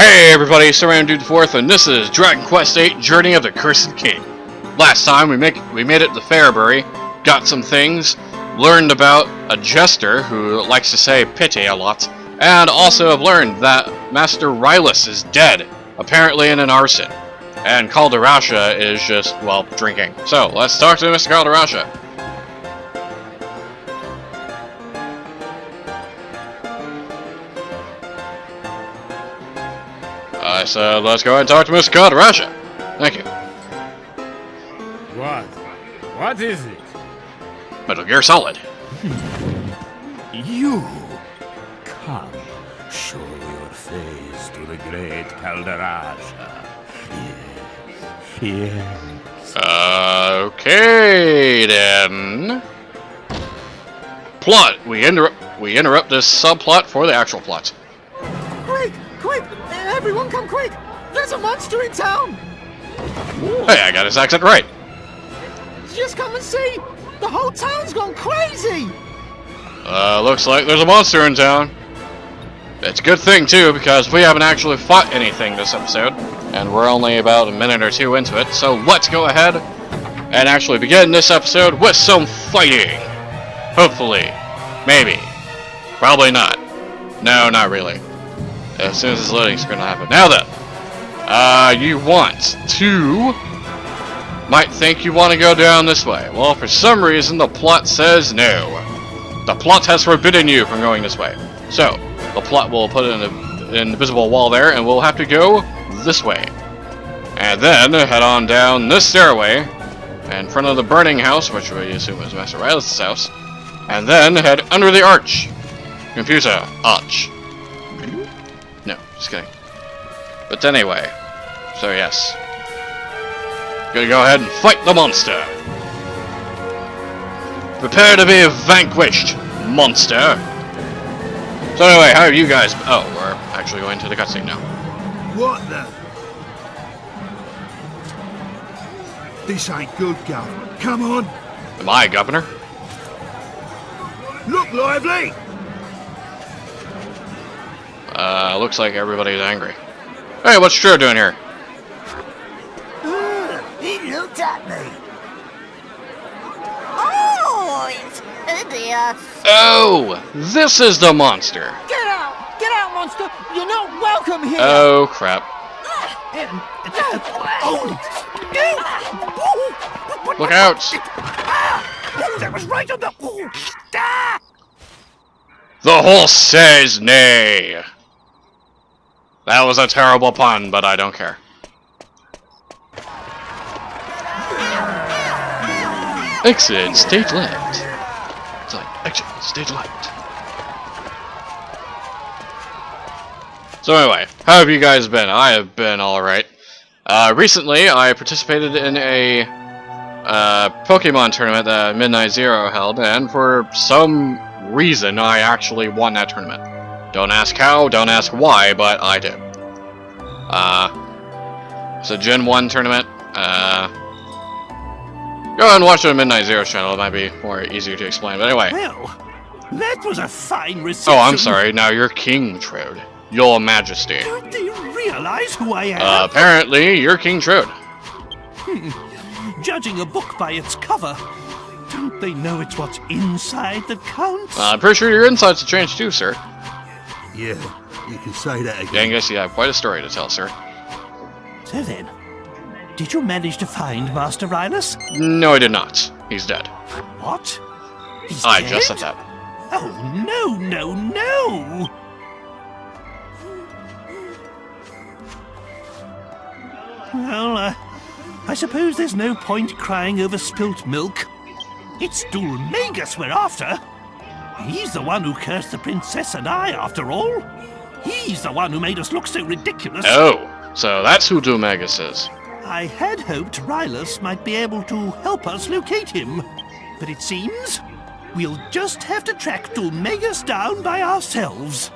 Hey everybody, Surround Dude Fourth, and this is Dragon Quest VIII: Journey of the Cursed King. Last time we made it to Fairbury, got some things, learned about a jester who likes to say pity a lot, and also have learned that Master Rylus is dead, apparently in an arson, and Calderasha is just, well, drinking. So, let's talk to Mr. Calderasha. I said, let's go ahead and talk to Mr. Calderasha. Thank you. What? What is it? Metal Gear Solid. You! Come, show your face to the great Calderasha. Yes. Okay, then. Plot. We interrupt this subplot for the actual plot. Quick! Quick! Everyone come quick! There's a monster in town! Hey, I got his accent right. Just come and see! The whole town's gone crazy! Looks like there's a monster in town. It's a good thing, too, because we haven't actually fought anything this episode, and we're only about a minute or two into it, so let's go ahead and actually begin this episode with some fighting. Hopefully. Maybe. Probably not. No, not really. As soon as this loading screen will happen. Now then, you might think you want to go down this way. Well, for some reason, the plot says no. The plot has forbidden you from going this way. So, the plot will put an invisible wall there, and we'll have to go this way. And then, head on down this stairway, in front of the burning house, which we assume is Master Rylus' house, and then head under the arch. Computer, arch. No, just kidding. But anyway, so yes. Gonna go ahead and fight the monster. Prepare to be vanquished, monster. So anyway, how are you guys? Oh, we're actually going to the cutscene now. What the? This ain't good, Governor. Come on. Am I governor? Look lively. Looks like everybody's angry. Hey, what's Stro doing here? He looked at me. Oh, it's dear. Oh, this is the monster. Get out! Get out, monster! You're not welcome here! Oh, crap. Look out! That was right on the... The horse says nay. That was a terrible pun, but I don't care. Exit, stage left. Sorry, exit, stage left. So anyway, how have you guys been? I have been alright. Recently, I participated in a Pokemon tournament that Midnight Zero held, and for some reason, I actually won that tournament. Don't ask how, don't ask why, but I did. It's a Gen 1 tournament. Go ahead and watch the Midnight Zero channel, it might be more easier to explain, but anyway. Well, that was a fine reception. Oh, I'm sorry, now you're King Trode. Your Majesty. Do you realize who I am? Apparently, you're King Trode. Judging a book by its cover, don't they know it's what's inside that counts? I'm pretty sure your insides have changed too, sir. Yeah, you can say that again. Yeah, I guess you have quite a story to tell, sir. So then, did you manage to find Master Rylus? No, I did not. He's dead. What? He's I dead? just said that. Oh, no, no, no! Well, I suppose there's no point crying over spilt milk. It's Dulmagus we're after. He's the one who cursed the princess and I, after all. He's the one who made us look so ridiculous. Oh, so that's who Dulmagus is. I had hoped Rylus might be able to help us locate him, but it seems we'll just have to track Dulmagus down by ourselves.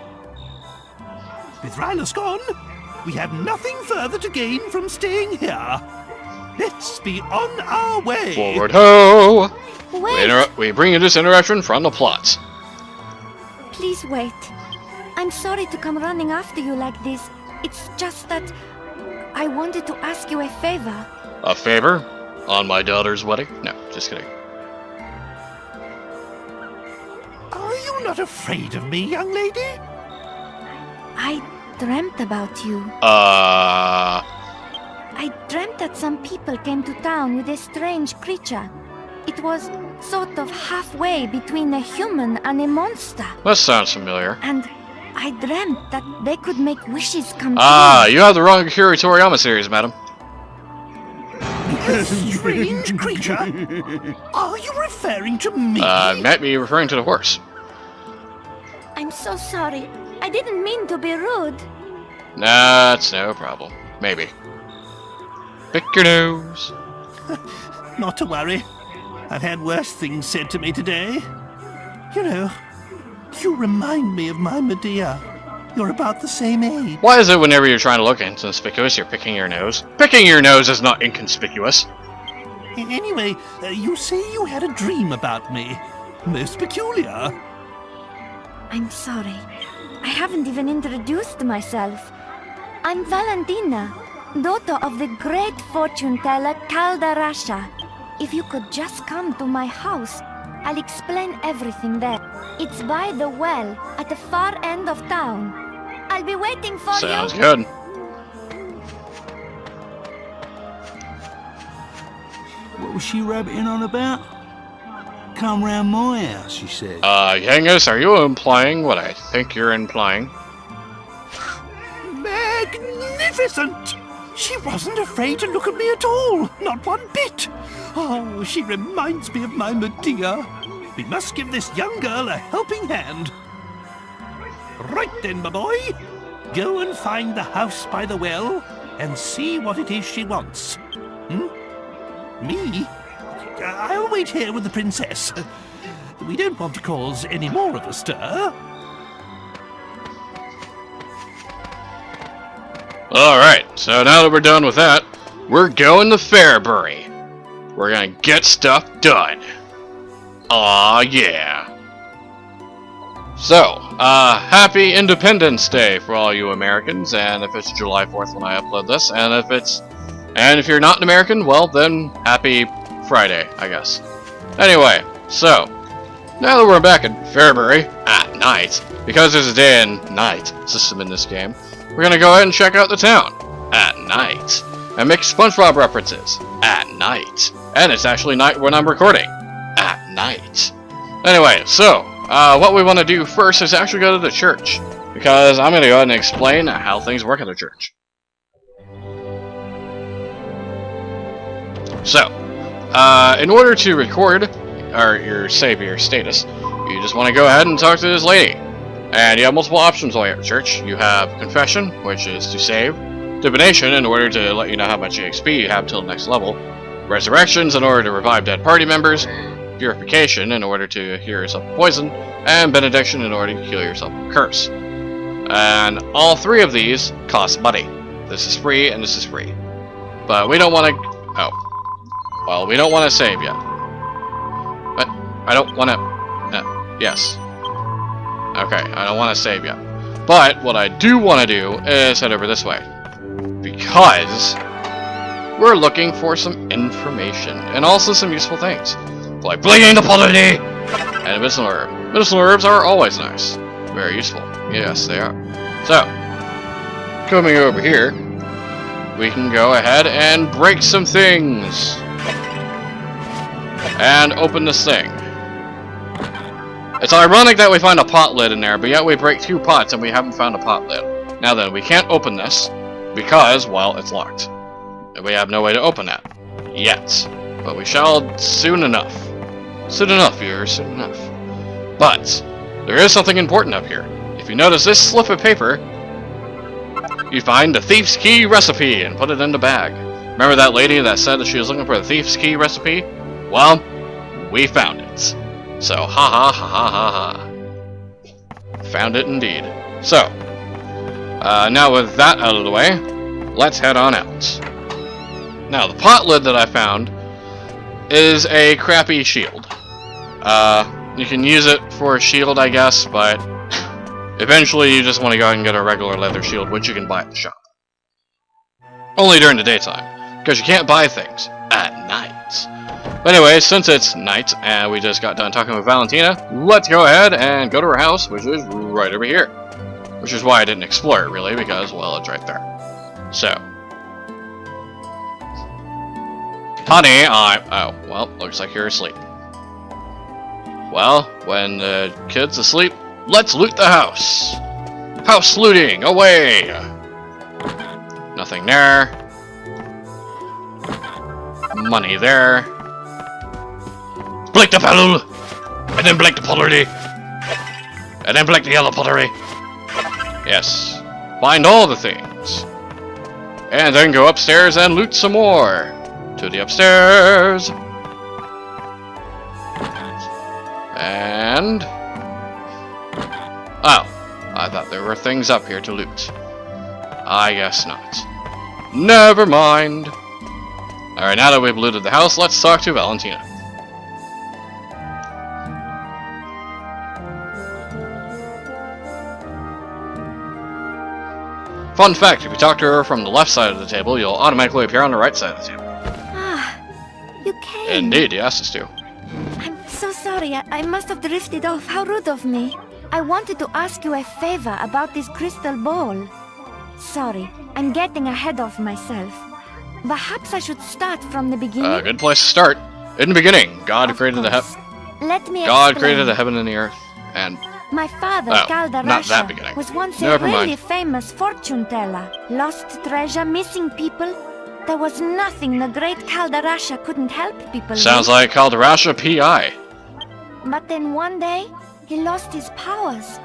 With Rylus gone, we have nothing further to gain from staying here. Let's be on our way. Forward ho! Wait! We bring you this interruption from the plot. Please wait. I'm sorry to come running after you like this, It's just that I wanted to ask you a favor. A favor? On my daughter's wedding? No, just kidding. Are you not afraid of me, young lady? I dreamt about you. I dreamt that some people came to town with a strange creature. It was sort of halfway between a human and a monster. That sounds familiar. And I dreamt that they could make wishes come Ah, true. you have the wrong Akira Toriyama series, madam. A strange creature? Are you referring to me? Might be referring to the horse. I'm so sorry. I didn't mean to be rude. That's no problem. Maybe. Pick your nose. Not to worry. I've had worse things said to me today. You know, you remind me of my Medea. You're about the same age. Why is it whenever you're trying to look inconspicuous, you're picking your nose? Picking your nose is not inconspicuous. Anyway, you say you had a dream about me. Most peculiar. I'm sorry. I haven't even introduced myself. I'm Valentina, daughter of the great fortune teller Caldarasha. If you could just come to my house, I'll explain everything there. It's by the well, at the far end of town. I'll be waiting for Sounds you. good. What was she rabbiting on about? Come round my house, she said. Yangus, are you implying what I think you're implying? Magnificent! She wasn't afraid to look at me at all, not one bit. Oh, she reminds me of my Medea. We must give this young girl a helping hand. Right then, my boy. Go and find the house by the well and see what it is she wants. Me? I'll wait here with the princess. We don't want to cause any more of a stir. Alright, so now that we're done with that, we're going to Fairbury. We're gonna get stuff done. Aw, yeah. So, happy Independence Day for all you Americans, and if it's July 4th when I upload this, and if you're not an American, well then, happy Friday, I guess. Anyway, so, now that we're back in Fairbury, at night, because there's a day and night system in this game, we're gonna go ahead and check out the town, at night, and make SpongeBob references, at night. And it's actually night when I'm recording, at night. Anyway, so, what we want to do first is actually go to the church, because I'm gonna go ahead and explain how things work at the church. So, in order to record or save your status, you just want to go ahead and talk to this lady. And you have multiple options while you're at church. You have confession, which is to save, divination in order to let you know how much XP you have till the next level, resurrections in order to revive dead party members, purification in order to heal yourself from poison, and benediction in order to heal yourself from curse. And all three of these cost money. This is free and this is free. But we don't want to... Oh. Well, we don't want to save yet. But I don't want to... yes. Okay, I don't want to save yet. But what I do want to do is head over this way. Because we're looking for some information. And also some useful things. Like bleeding the polity! And a medicinal herb. Medicinal herbs are always nice. Very useful. Yes, they are. So, coming over here, we can go ahead and break some things. And open this thing. It's ironic that we find a pot lid in there, but yet we break 2 pots and we haven't found a pot lid. Now then, we can't open this because, well, it's locked. And we have no way to open that. Yet. But we shall soon enough. Soon enough, viewers, soon enough. But, there is something important up here. If you notice this slip of paper, you find the Thief's Key recipe and put it in the bag. Remember that lady that said that she was looking for the Thief's Key recipe? Well, we found it. So, ha ha ha ha ha ha. Found it indeed. So, now with that out of the way, let's head on out. Now, the pot lid that I found is a crappy shield. You can use it for a shield, I guess, but Eventually, you just want to go ahead and get a regular leather shield, which you can buy at the shop. Only during the daytime, because you can't buy things at night. But anyway, since it's night, and we just got done talking with Valentina, let's go ahead and go to her house, which is right over here. Which is why I didn't explore it, really, because, well, it's right there. So. Honey, oh, well, looks like you're asleep. Well, when the kid's asleep, let's loot the house! House looting, away! Nothing there. Money there. Break the panel! And then break the pottery! And then break the yellow pottery! Yes. Find all the things. And then go upstairs and loot some more. To the upstairs. And... oh. I thought there were things up here to loot. I guess not. Never mind. Alright, now that we've looted the house, let's talk to Valentina. Fun fact, if you talk to her from the left side of the table, you'll automatically appear on the right side of the table. Ah, you came. Indeed, you asked us to. I'm so sorry. I must have drifted off. How rude of me. I wanted to ask you a favor about this crystal ball. Sorry, I'm getting ahead of myself. Perhaps I should start from the beginning. Good place to start. In the beginning, God Of created the course. Let me God explain. created the heaven and the earth, and My father, Oh, not that Caldarasha, beginning. was once a Never really mind. famous fortune teller. Lost treasure, missing people. There was nothing the great Caldarasha couldn't help people sounds with. like Caldarasha PI. But then one day, he lost his powers.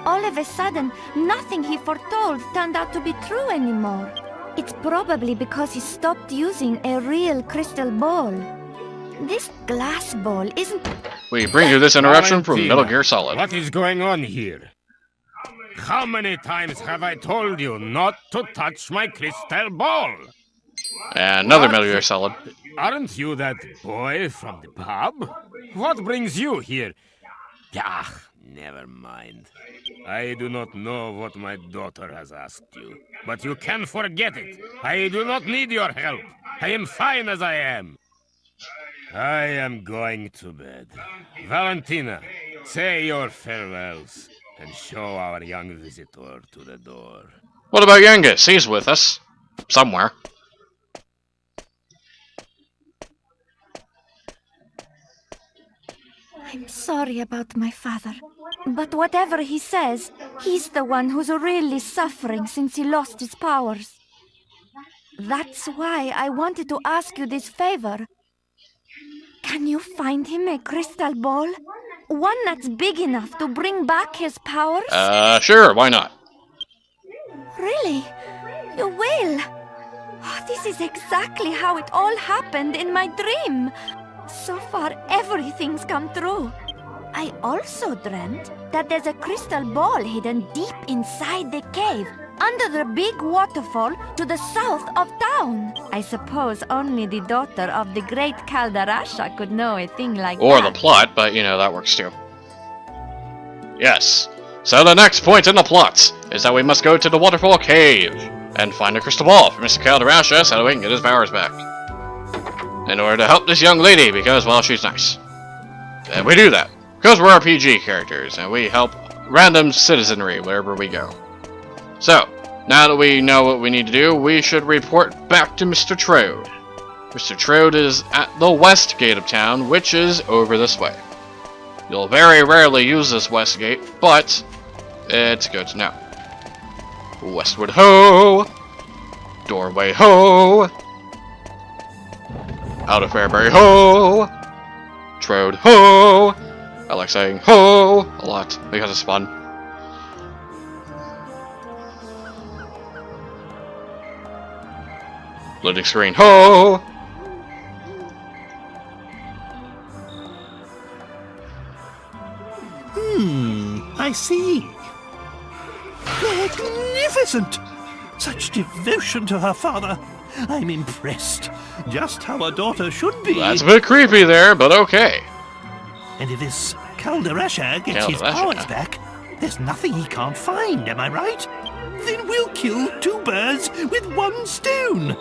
All of a sudden, nothing he foretold turned out to be true anymore. It's probably because he stopped using a real crystal ball. This glass ball isn't... We bring you this interruption from Valentina, Metal Gear Solid. What is going on here? How many times have I told you not to touch my crystal ball? And another What? Metal Gear Solid. Aren't you that boy from the pub? What brings you here? Ah, never mind. I do not know what my daughter has asked you, but you can forget it. I do not need your help. I am fine as I am. I am going to bed. Valentina, say your farewells and show our young visitor to the door. What about Yengus? He's with us. Somewhere. I'm sorry about my father. But whatever he says, he's the one who's really suffering since he lost his powers. That's why I wanted to ask you this favor. Can you find him a crystal ball? One that's big enough to bring back his powers? Sure, why not? Really? You will? Oh, this is exactly how it all happened in my dream. So far, everything's come true. I also dreamt that there's a crystal ball hidden deep inside the cave, under the big waterfall to the south of town. I suppose only the daughter of the great Caldarasha could know a thing like Or that. the plot, but you know, that works too. Yes. So the next point in the plot is that we must go to the Waterfall Cave and find a crystal ball for Mr. Caldarasha so that we can get his powers back. In order to help this young lady, because, well, she's nice. And we do that. Because we're RPG characters, and we help random citizenry wherever we go. So, now that we know what we need to do, we should report back to Mr. Trode. Mr. Trode is at the west gate of town, which is over this way. You'll very rarely use this west gate, but it's good to know. Westward ho! Doorway ho! Out of Fairbury ho! Trode ho! I like saying ho a lot because it's fun. Loading screen ho! I see. Magnificent! Such devotion to her father. I'm impressed. Just how a daughter should be. That's a bit creepy there, but okay. And if this Caldarasha gets his Caldarasha. powers back, There's nothing he can't find, am I right? Then we'll kill 2 birds with 1 stone.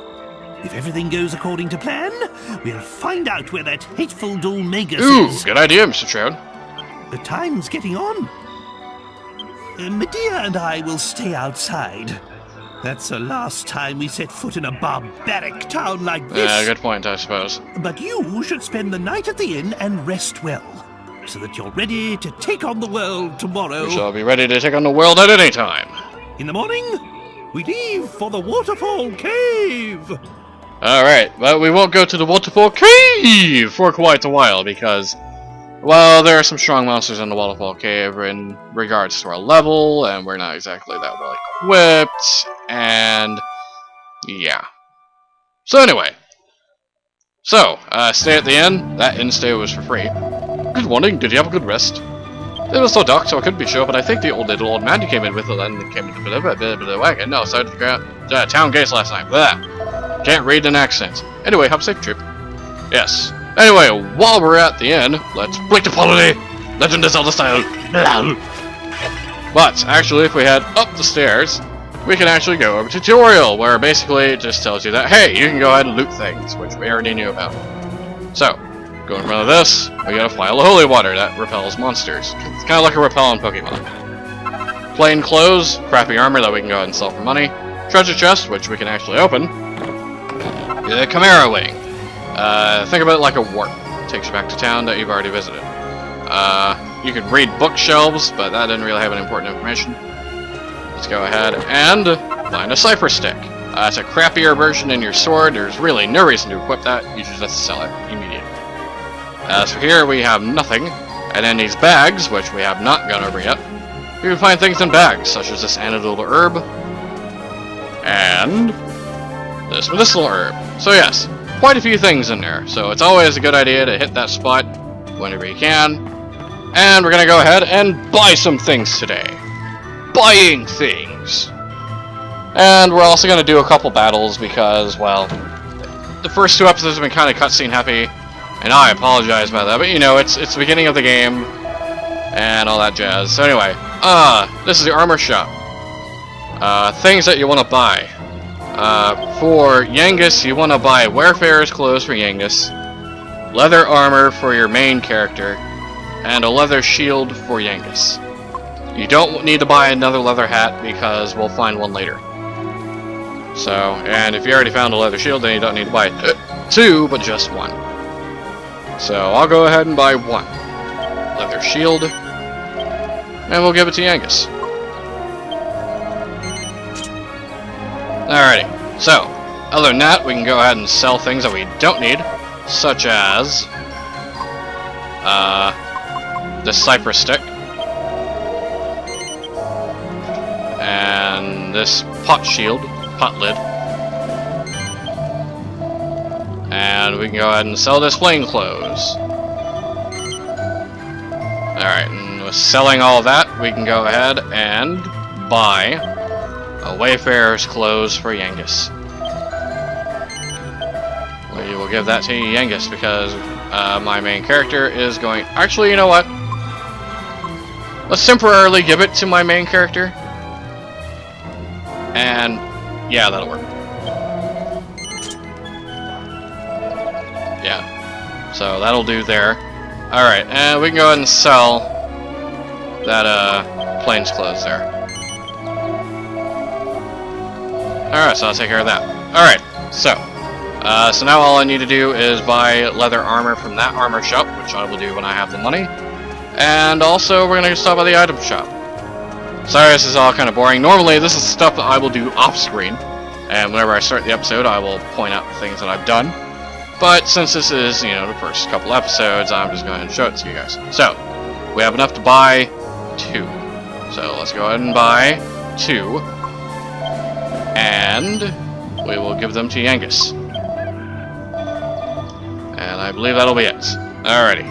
If everything goes according to plan, we'll find out where that hateful Dulmagus Ooh, is. good idea, Mr. Trout. The time's getting on. Medea and I will stay outside. That's the last time we set foot in a barbaric town like this. Yeah, good point, I suppose. But you should spend the night at the inn and rest well, so that you're ready to take on the world tomorrow. We shall be ready to take on the world at any time. In the morning, we leave for the Waterfall Cave. Alright, but we won't go to the Waterfall Cave for quite a while because, well, there are some strong monsters in the Waterfall Cave in regards to our level, and we're not exactly that well equipped, and yeah. So anyway, stay at the inn. That inn stay was for free. Good morning, did you have a good rest? It was so dark, so I couldn't be sure, but I think the little old man you came in with then came into the wagon. No, outside the town gates last night. Blah. Can't read an accent. Anyway, have a safe trip. Yes. Anyway, while we're at the inn, let's break the polity! Legend of Zelda style! But, actually, if we head up the stairs, we can actually go over to tutorial, where basically it just tells you that, hey, you can go ahead and loot things, which we already knew about. So, go in front of this, we got a vial of holy water that repels monsters. It's kind of like a repellent Pokemon. Plain clothes, crappy armor that we can go ahead and sell for money. Treasure chest, which we can actually open. The Chimera Wing. Think about it like a warp. Takes you back to town that you've already visited. You could read bookshelves, but that didn't really have any important information. Let's go ahead and find a cipher stick. It's a crappier version than your sword. There's really no reason to equip that. You should just sell it immediately. As for here, we have nothing. And then these bags, which we have not gone over yet. You can find things in bags, such as this antidote herb. And this medicinal herb. So yes, quite a few things in there. So it's always a good idea to hit that spot whenever you can. And we're gonna go ahead and buy some things today. Buying things. And we're also gonna do a couple battles because, well, the first 2 episodes have been kind of cutscene happy, and I apologize about that. But you know, it's the beginning of the game and all that jazz. So anyway, this is the armor shop. Things that you want to buy. For Yangus, you want to buy Wayfarer's clothes for Yangus, leather armor for your main character, and a leather shield for Yangus. You don't need to buy another leather hat because we'll find one later. So, and if you already found a leather shield, then you don't need to buy 2, but just 1. So I'll go ahead and buy 1 leather shield, and we'll give it to Yangus. Alrighty, so, other than that, we can go ahead and sell things that we don't need, such as, the cypress stick, and this pot shield, pot lid, and we can go ahead and sell this plain clothes. Alright, and with selling all that, we can go ahead and buy a Wayfarer's clothes for Yangus. We will give that to Yangus because my main character is going... Actually, you know what? Let's temporarily give it to my main character. And yeah, that'll work. Yeah. So that'll do there. Alright, and we can go ahead and sell that plains clothes there. Alright, so I'll take care of that. Alright, so now all I need to do is buy leather armor from that armor shop, which I will do when I have the money. And also, we're gonna stop by the item shop. Sorry, this is all kind of boring. Normally, this is stuff that I will do off-screen. And whenever I start the episode, I will point out the things that I've done. But since this is, you know, the first couple episodes, I'm just going to show it to you guys. So, we have enough to buy 2. So, let's go ahead and buy 2. And we will give them to Yangus. And I believe that'll be it. Alrighty.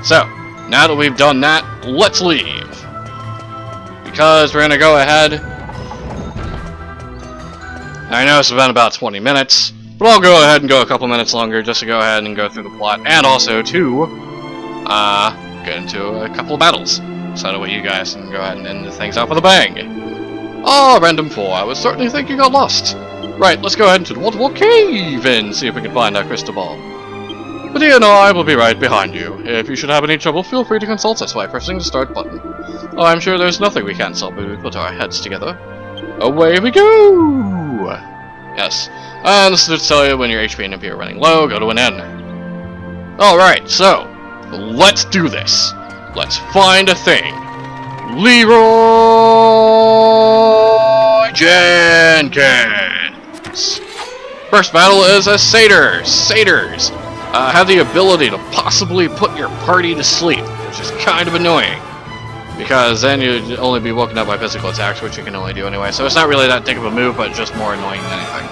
So, now that we've done that, let's leave. Because we're going to go ahead. I know it's been about 20 minutes, but I'll go ahead and go a couple minutes longer just to go ahead and go through the plot, and also to get into a couple of battles. So that way you guys can go ahead and end things off with a bang. Oh, random 4, I was certainly think you got lost. Right, let's go ahead into the Waterfall Cave and see if we can find our crystal ball. But and I will be right behind you. If you should have any trouble, feel free to consult us by pressing the start button. Oh, I'm sure there's nothing we can't solve when we put our heads together. Away we go! Yes. And this is to tell you when your HP and MP are running low, go to an N. Alright, so, let's do this. Let's find a thing. Leroy Jenkins! First battle is a satyr. Satyrs have the ability to possibly put your party to sleep, which is kind of annoying. Because then you'd only be woken up by physical attacks, which you can only do anyway. So it's not really that big of a move, but just more annoying than anything.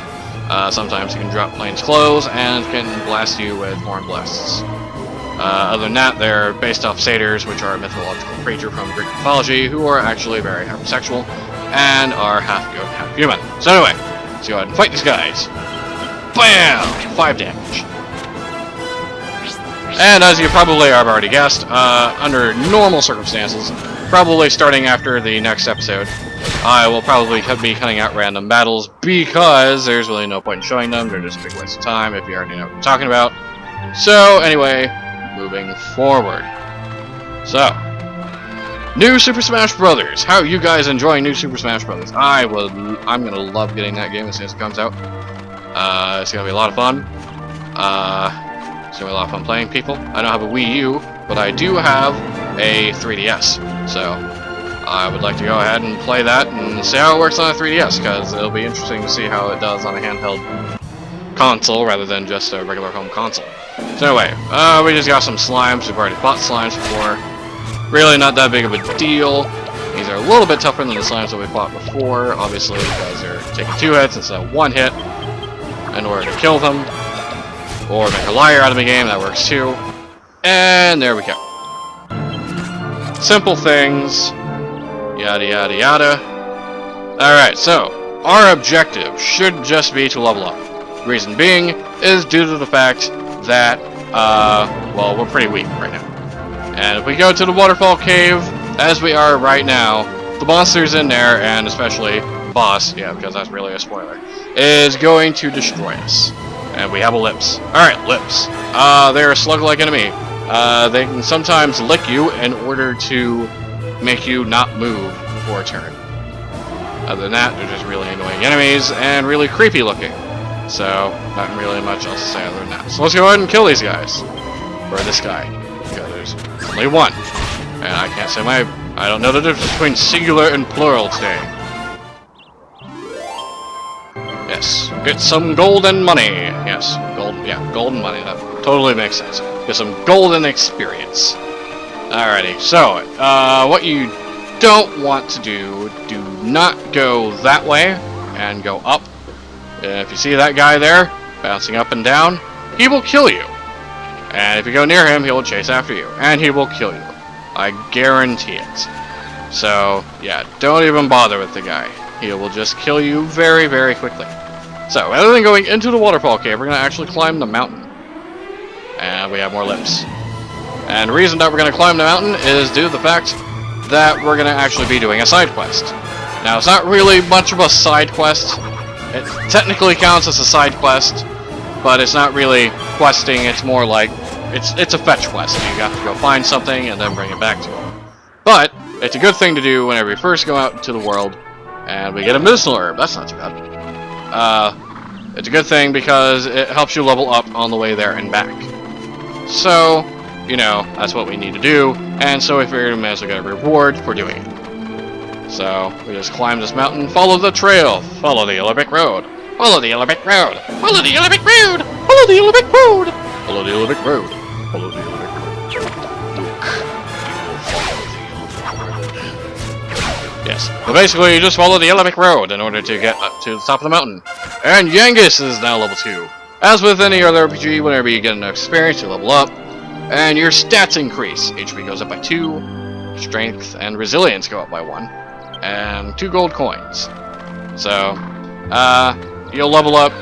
Sometimes you can drop planes clothes and can blast you with horn blasts. Other than that, they're based off satyrs, which are a mythological creature from Greek mythology, who are actually very hypersexual and are half goat, half human. So anyway, let's go ahead and fight these guys. Bam! 5 damage. And as you probably have already guessed, under normal circumstances, probably starting after the next episode, I will probably be cutting out random battles because there's really no point in showing them. They're just a big waste of time if you already know what I'm talking about. So anyway, moving forward. So, new Super Smash Brothers. How are you guys enjoying new Super Smash Brothers? I'm gonna love getting that game as soon as it comes out. It's gonna be a lot of fun. It's gonna be a lot of fun playing people. I don't have a Wii U, but I do have a 3DS. So, I would like to go ahead and play that and see how it works on a 3DS, because it'll be interesting to see how it does on a handheld console rather than just a regular home console. So anyway, we just got some slimes. We've already fought slimes before. Really not that big of a deal. These are a little bit tougher than the slimes that we fought before, obviously, because they're taking 2 hits instead of 1 hit in order to kill them. Or make a liar out of the game, that works too. And there we go. Simple things. Yada yada yada. Alright, so, our objective should just be to level up. Reason being is due to the fact that, well, we're pretty weak right now. And if we go to the Waterfall Cave, as we are right now, the monsters in there, and especially boss, yeah, because that's really a spoiler, is going to destroy us. And we have a Lips. Alright, Lips. They're a slug-like enemy. They can sometimes lick you in order to make you not move for a turn. Other than that, they're just really annoying enemies and really creepy looking. So, not really much else to say other than that. So let's go ahead and kill these guys. Or this guy. Because there's only one. And I can't say I don't know the difference between singular and plural today. Yes. Get some golden money. Yes. Golden money. That totally makes sense. Get some golden experience. Alrighty. So, what you don't want to do not go that way and go up. If you see that guy there, bouncing up and down, he will kill you. And if you go near him, he will chase after you. And he will kill you. I guarantee it. So, yeah, don't even bother with the guy. He will just kill you very, very quickly. So, rather than going into the Waterfall Cave, we're going to actually climb the mountain. And we have more Lips. And the reason that we're going to climb the mountain is due to the fact that we're going to actually be doing a side quest. Now, it's not really much of a side quest. It technically counts as a side quest, but it's not really questing. It's more like it's a fetch quest. You have to go find something and then bring it back to them. But it's a good thing to do whenever you first go out into the world, and we get a medicinal herb. That's not too bad. It's a good thing because it helps you level up on the way there and back. So, you know, that's what we need to do, and so we figured we may as well get a reward for doing it. So, we just climb this mountain, follow the trail, follow the Olympic Road, follow the Olympic Road, follow the Olympic Road, follow the Olympic Road, follow the Olympic Road, follow the Olympic Road. Luke, you will follow the Olympic Road. Yes, but basically you just follow the Olympic Road in order to get up to the top of the mountain. And Yangus is now level 2. As with any other RPG, whenever you get enough experience, you level up, and your stats increase. HP goes up by 2, strength and resilience go up by 1. And 2 gold coins. So, you'll level up.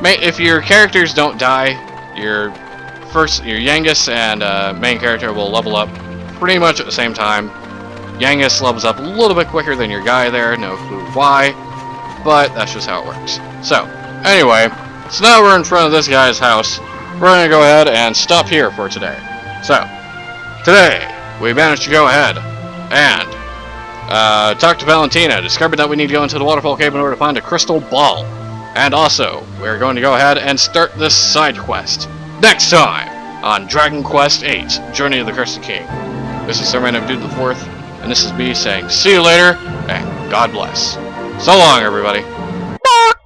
If your characters don't die, your Yangus and main character will level up pretty much at the same time. Genghis levels up a little bit quicker than your guy there, no clue why, but that's just how it works. So, anyway, so now we're in front of this guy's house. We're going to go ahead and stop here for today. So, today, we managed to go ahead and talk to Valentina, discovered that we need to go into the Waterfall Cave in order to find a crystal ball. And also, we're going to go ahead and start this side quest next time on Dragon Quest VIII, Journey of the Cursed King. This is Sir Man of Dude the Fourth, and this is me saying see you later, and God bless. So long, everybody. Bark.